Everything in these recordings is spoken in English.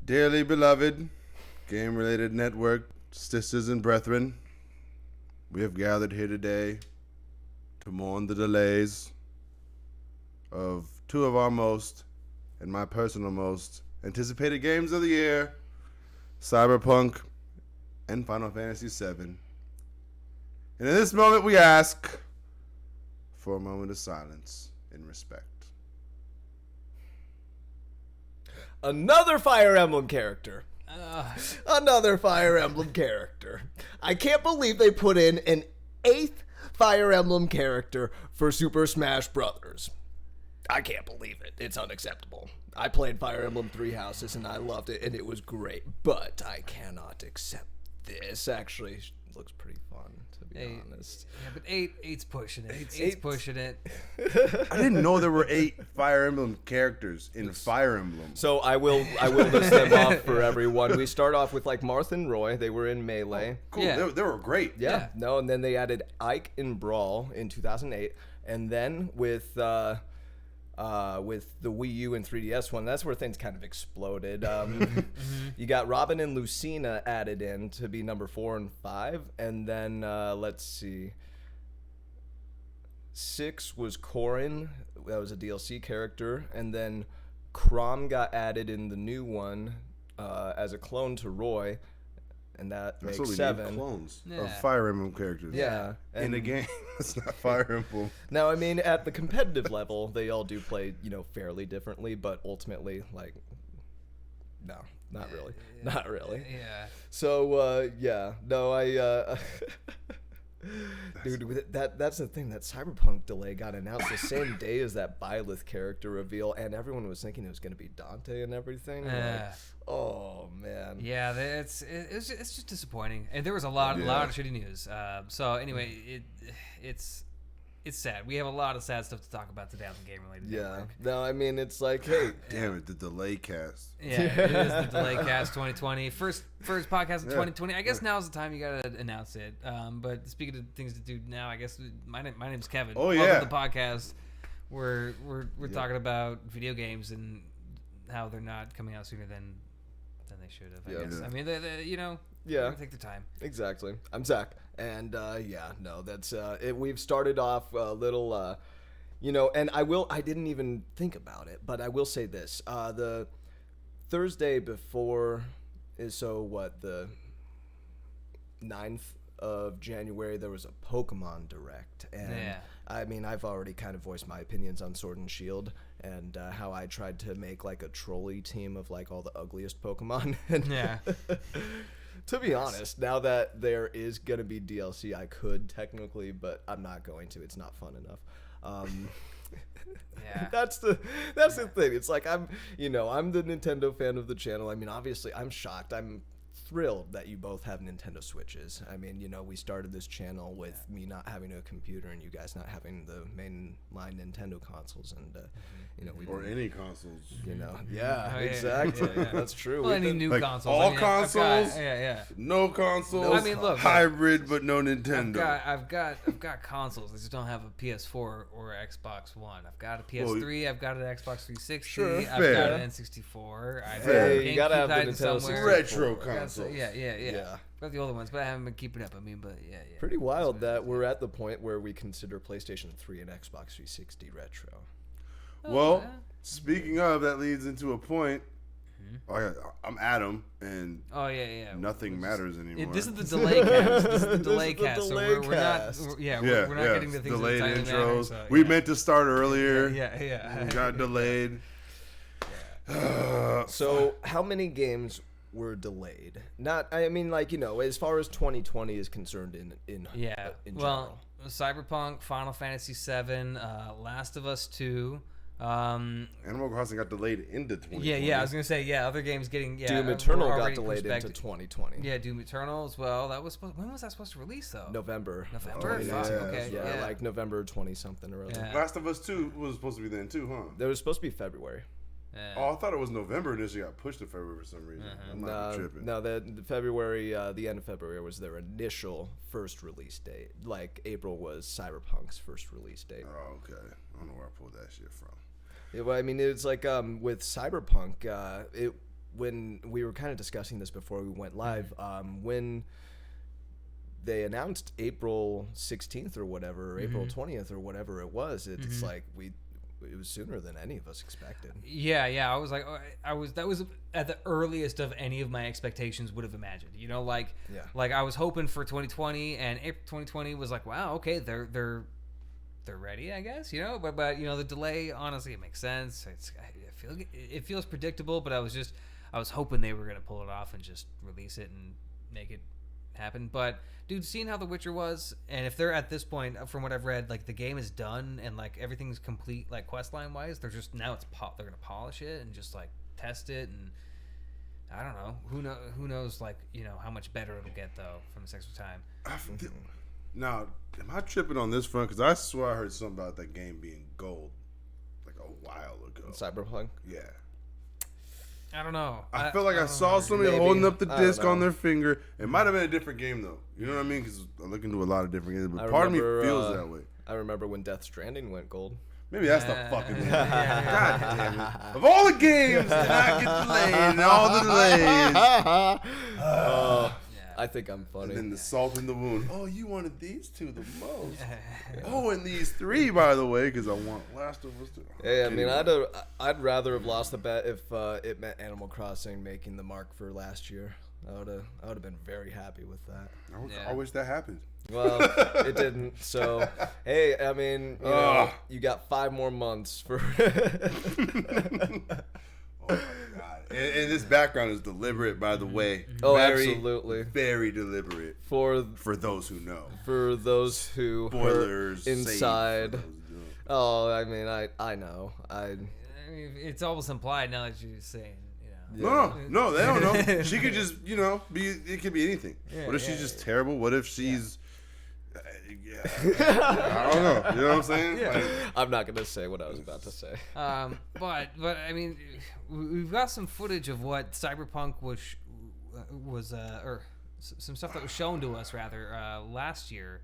Dearly beloved, game-related network sisters and brethren, we have gathered here today to mourn the delays of two of our most, and my personal most, anticipated games of the year, Cyberpunk and Final Fantasy VII. And in this moment, we ask for a moment of silence in respect. Another Fire Emblem character. Another Fire Emblem character. I can't believe they put in an 8th Fire Emblem character for Super Smash Brothers. I can't believe it. It's unacceptable. I played Fire Emblem Three Houses and I loved it and it was great, but I cannot accept this. Actually, looks pretty fun, to be honest. Yeah, but eight's pushing it. Eight's pushing it. I didn't know there were 8 Fire Emblem characters in Fire Emblem. So I will list them off for everyone. We start off with like Marth and Roy. They were in Melee. Cool. Yeah. They were great. Yeah. No, and then they added Ike in Brawl in 2008, and then with the Wii U and 3DS one, that's where things kind of exploded. You got Robin and Lucina added in to be number 4 and 5, and then let's see, 6 was Corrin, that was a DLC character, and then Chrom got added in the new one as a clone to Roy, and that That's makes what we 7 need, clones Yeah. of Fire Emblem characters. Yeah, In the game, it's not Fire Emblem. Now, I mean, at the competitive level, they all do play, fairly differently, but ultimately, like, no, not really. Not really. Yeah. So, dude, that's the thing. That Cyberpunk delay got announced the same day as that Byleth character reveal, and everyone was thinking it was going to be Dante and everything. Oh, man. Yeah, it's just disappointing, and there was a lot of shitty news. So anyway, it's sad. We have a lot of sad stuff to talk about today on the Game Related Network. No, I mean, it's like, hey. Damn it, the delay cast. Yeah, it is the Delay Cast 2020. First podcast of 2020. I guess now's the time you gotta announce it. But speaking of things to do now, I guess my name's Kevin. Oh, Welcome yeah. to the podcast. We're talking about video games and how they're not coming out sooner than they should have. I guess. Yeah. I mean, they take their time. Exactly. I'm Zach, and that's it. We've started off a little, and I didn't even think about it, but I will say this: the Thursday before is the 9th of January. There was a Pokemon Direct, and I mean, I've already kind of voiced my opinions on Sword and Shield and how I tried to make like a trolley team of like all the ugliest Pokemon. And to be honest, now that there is gonna be DLC, I could technically, but I'm not going to. It's not fun enough. That's the thing. It's like I'm the Nintendo fan of the channel. I mean, obviously, I'm shocked. I'm thrilled that you both have Nintendo Switches. I mean, we started this channel with me not having a computer and you guys not having the mainline Nintendo consoles, and we Or any consoles. Exactly. That's true. Well, any new Like consoles. all consoles? No consoles. I mean, look, hybrid, but no Nintendo. I've got consoles. I just don't have a PS4 or Xbox One. I've got a PS3. I've got an Xbox 360. Sure, I've fair. got an N64. I've got Hey, a you gotta have the GameCube Nintendo somewhere. Retro Got consoles. Yeah. Got the older ones, but I haven't been keeping up. I mean, but yeah. Pretty wild that we're at the point where we consider PlayStation 3 and Xbox 360 retro. Well, speaking of, that leads into a point. I'm Adam, and nothing matters anymore. This is the delay cast. This is the delay the cast. delay So we're not. cast. We're not getting the things delayed in a timely intros. manner, so, We meant to start earlier. Yeah. We got delayed. So, how many games were delayed? As far as 2020 is concerned in general. Cyberpunk, Final Fantasy VII, Last of Us 2. Animal Crossing got delayed into 2020. I was gonna say other games getting Doom Eternal were got already delayed pushed back into 2020. Yeah, Doom Eternal as well. That was when was that supposed to release though? November. Oh, Fuck, yeah. okay. Yeah, like November 20 something or other. Yeah. Last of Us 2 was supposed to be then too, huh? There was supposed to be February. Oh, I thought it was November initially. Got pushed to February for some reason. I'm not tripping. No, the February, the end of February was their initial first release date. Like April was Cyberpunk's first release date. Oh, okay. I don't know where I pulled that shit from. Yeah, well, I mean, it's like with Cyberpunk, when we were kind of discussing this before we went live, when they announced April 16th or whatever, or April 20th or whatever it was, it's like it was sooner than any of us expected. Yeah. I was like, that was at the earliest of any of my expectations would have imagined. You know, like I was hoping for 2020, and April 2020 was like, wow, okay, they're ready, I guess. You know, but you know, the delay, honestly, it makes sense. It feels predictable, but I was hoping they were gonna pull it off and just release it and make it happen. But dude, seeing how The Witcher was, and if they're at this point, from what I've read, like the game is done and like everything's complete, like quest line wise, they're just now they're gonna polish it and just like test it, and I don't know, who knows, like, you know, how much better it'll get though from this extra time. Now, am I tripping on this front? Because I swear I heard something about that game being gold like a while ago. Cyberpunk. Yeah. I don't know. I feel like I saw somebody Maybe. holding up the I don't disc on know. their finger. It might have been a different game, though. You know what I mean? Because I look into a lot of different games, but part of me feels that way. I remember when Death Stranding went gold. Maybe that's the fucking one. yeah. God damn it. Of all the games that I get delayed and all the delays. I think I'm funny. And then the salt in the wound. Oh, you wanted these two the most. Oh, and these three, by the way, because I want Last of Us 2. Hey, I mean, I'd rather have lost the bet if it meant Animal Crossing making the mark for last year. I would have been very happy with that. I wish that happened. Well, it didn't. So, hey, I mean, you know, you got 5 more months for. Oh my god! And this background is deliberate, by the way. Oh, Very, absolutely. very deliberate. For those who know. For those who Spoilers hurt inside. safe for those who don't. Oh, I mean, I know. I mean, it's almost implied now that you're saying, you know. Yeah. No, they don't know. She could just, you know, be. It could be anything. Yeah, What if she's yeah, just terrible? What if she's? I don't know. You know what I'm saying? Yeah. Like, I'm not gonna say what I was about to say. But I mean, we've got some footage of what Cyberpunk was or some stuff that was shown to us rather last year,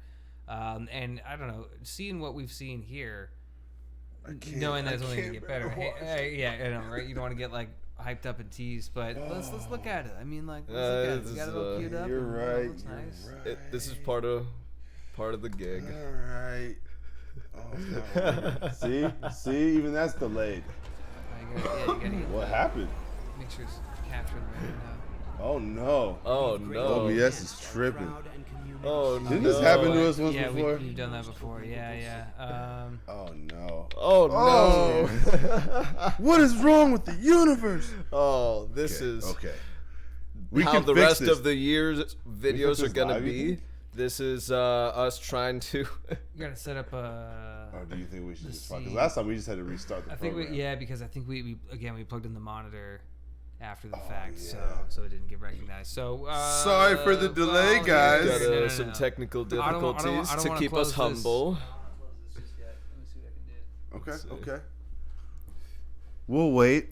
and I don't know, seeing what we've seen here, knowing that it's only gonna get better. Yeah, I know, right? You don't want to get like hyped up and teased, but let's look at it. I mean, like, let's look at it. You got it all queued up. You're and, right. Looks nice. This is part of the gig. all right. Oh, see, even that's delayed. You gotta get What happened? make sure it's capturing the right now. Oh no. Oh no. OBS is tripping. Oh no. Didn't this happen to us once Yeah, before? we've done that before. Yeah. Oh no. Oh no. What is wrong with the universe? Oh, this is okay. how the fix rest this. of the year's videos fix are this gonna live, you be. think? This is us trying to. You gotta set up a. Or do you think we should just fuck? see. Because last time we just had to restart the I think program. because I think we plugged in the monitor after the fact, yeah. so it didn't get recognized. So Sorry for the delay, guys. Got No. some technical I don't difficulties to wanna keep us close this. humble. Let me see what I can do. Okay. We'll wait.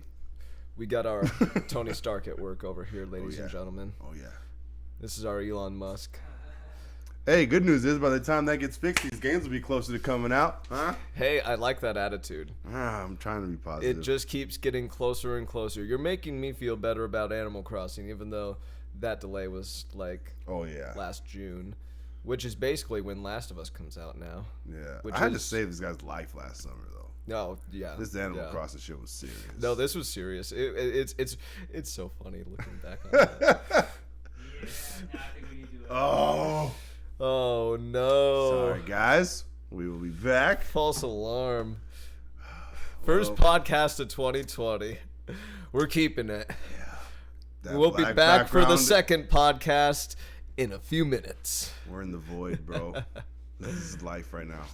We got our Tony Stark at work over here, ladies and gentlemen. Oh yeah. This is our Elon Musk. Hey, good news is by the time that gets fixed, these games will be closer to coming out. Huh? Hey, I like that attitude. I'm trying to be positive. It just keeps getting closer and closer. You're making me feel better about Animal Crossing, even though that delay was like last June, which is basically when Last of Us comes out now. Yeah. Which I had to is- save this guy's life last summer though. No, yeah. This Animal Crossing shit was serious. No, this was serious. It's so funny looking back on that. Oh. Oh no! Sorry, guys. We will be back. False alarm. First podcast of 2020. We're keeping it. That We'll be black back for the background, second podcast in a few minutes. We're in the void, bro. This is life right now.